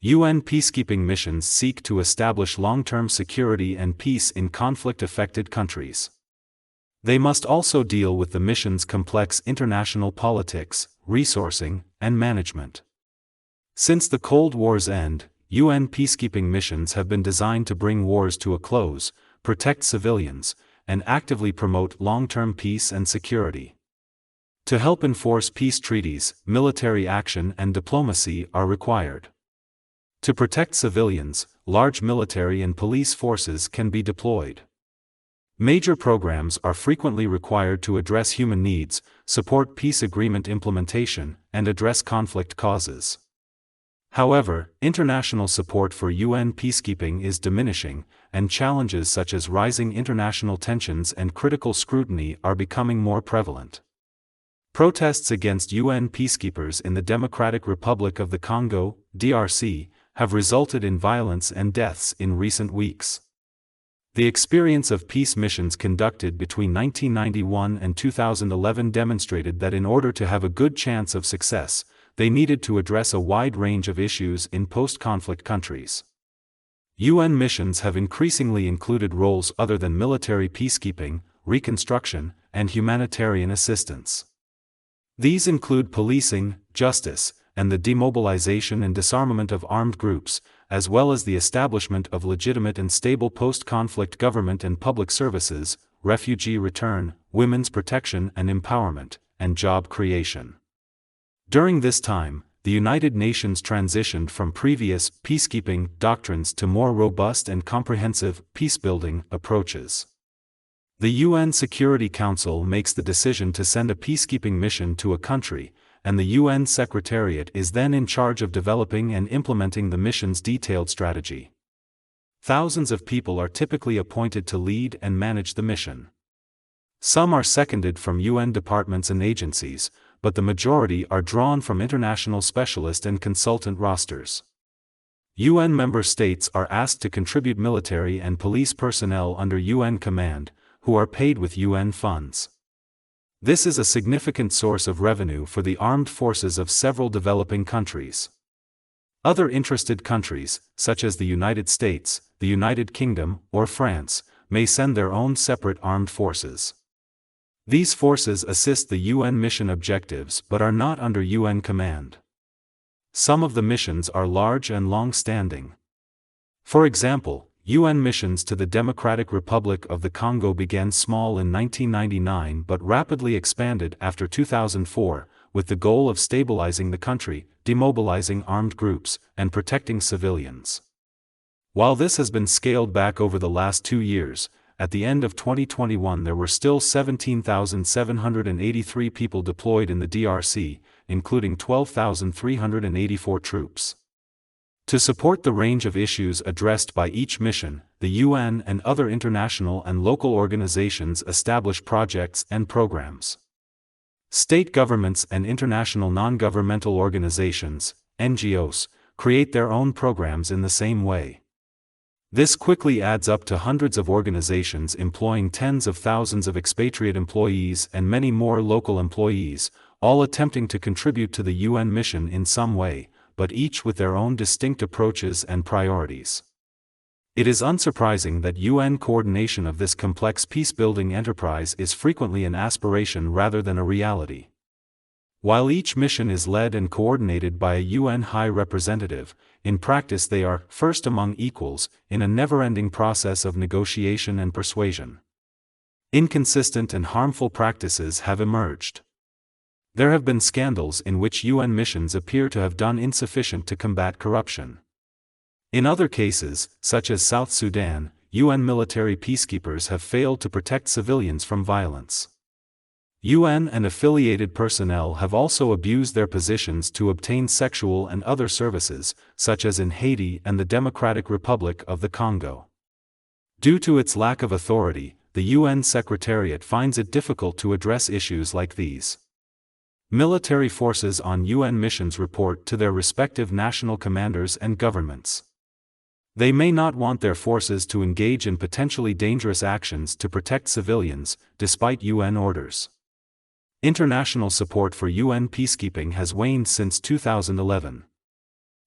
UN peacekeeping missions seek to establish long-term security and peace in conflict-affected countries. They must also deal with the mission's complex international politics, resourcing, and management. Since the Cold War's end, UN peacekeeping missions have been designed to bring wars to a close, protect civilians, and actively promote long-term peace and security. To help enforce peace treaties, military action and diplomacy are required. To protect civilians, large military and police forces can be deployed. Major programs are frequently required to address human needs, support peace agreement implementation, and address conflict causes. However, international support for UN peacekeeping is diminishing, and challenges such as rising international tensions and critical scrutiny are becoming more prevalent. Protests against UN peacekeepers in the Democratic Republic of the Congo, DRC, have resulted in violence and deaths in recent weeks. The experience of peace missions conducted between 1991 and 2011 demonstrated that in order to have a good chance of success, they needed to address a wide range of issues in post-conflict countries. UN missions have increasingly included roles other than military peacekeeping, reconstruction, and humanitarian assistance. These include policing, justice, and the demobilization and disarmament of armed groups, as well as the establishment of legitimate and stable post-conflict government and public services, refugee return, women's protection and empowerment, and job creation. During this time, the United Nations transitioned from previous peacekeeping doctrines to more robust and comprehensive peacebuilding approaches. The UN Security Council makes the decision to send a peacekeeping mission to a country, and the UN Secretariat is then in charge of developing and implementing the mission's detailed strategy. Thousands of people are typically appointed to lead and manage the mission. Some are seconded from UN departments and agencies, but the majority are drawn from international specialist and consultant rosters. UN member states are asked to contribute military and police personnel under UN command, who are paid with UN funds. This is a significant source of revenue for the armed forces of several developing countries. Other interested countries, such as the United States, the United Kingdom, or France, may send their own separate armed forces. These forces assist the UN mission objectives but are not under UN command. Some of the missions are large and long-standing. For example, UN missions to the Democratic Republic of the Congo began small in 1999 but rapidly expanded after 2004, with the goal of stabilizing the country, demobilizing armed groups, and protecting civilians. While this has been scaled back over the last 2 years, at the end of 2021 there were still 17,783 people deployed in the DRC, including 12,384 troops. To support the range of issues addressed by each mission, the UN and other international and local organizations establish projects and programs. State governments and international non-governmental organizations, NGOs, create their own programs in the same way. This quickly adds up to hundreds of organizations employing tens of thousands of expatriate employees and many more local employees, all attempting to contribute to the UN mission in some way, but each with their own distinct approaches and priorities. It is unsurprising that UN coordination of this complex peacebuilding enterprise is frequently an aspiration rather than a reality. While each mission is led and coordinated by a UN High Representative, in practice they are first among equals, in a never-ending process of negotiation and persuasion. Inconsistent and harmful practices have emerged. There have been scandals in which UN missions appear to have done insufficient to combat corruption. In other cases, such as South Sudan, UN military peacekeepers have failed to protect civilians from violence. UN and affiliated personnel have also abused their positions to obtain sexual and other services, such as in Haiti and the Democratic Republic of the Congo. Due to its lack of authority, the UN Secretariat finds it difficult to address issues like these. Military forces on UN missions report to their respective national commanders and governments. They may not want their forces to engage in potentially dangerous actions to protect civilians, despite UN orders. International support for UN peacekeeping has waned since 2011.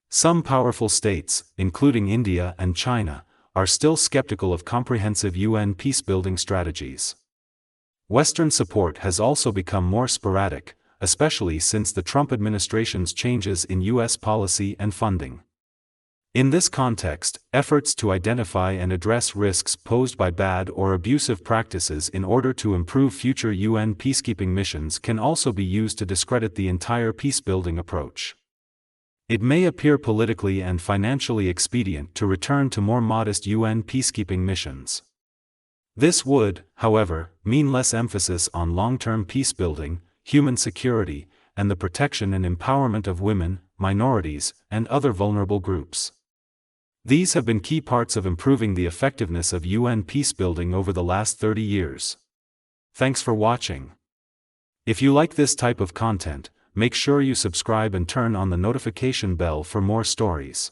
Some powerful states, including India and China, are still skeptical of comprehensive UN peacebuilding strategies. Western support has also become more sporadic, especially since the Trump administration's changes in U.S. policy and funding. In this context, efforts to identify and address risks posed by bad or abusive practices in order to improve future UN peacekeeping missions can also be used to discredit the entire peacebuilding approach. It may appear politically and financially expedient to return to more modest UN peacekeeping missions. This would, however, mean less emphasis on long-term peacebuilding, human security, and the protection and empowerment of women, minorities, and other vulnerable groups. These have been key parts of improving the effectiveness of UN peacebuilding over the last 30 years. Thanks for watching. If you like this type of content, make sure you subscribe and turn on the notification bell for more stories.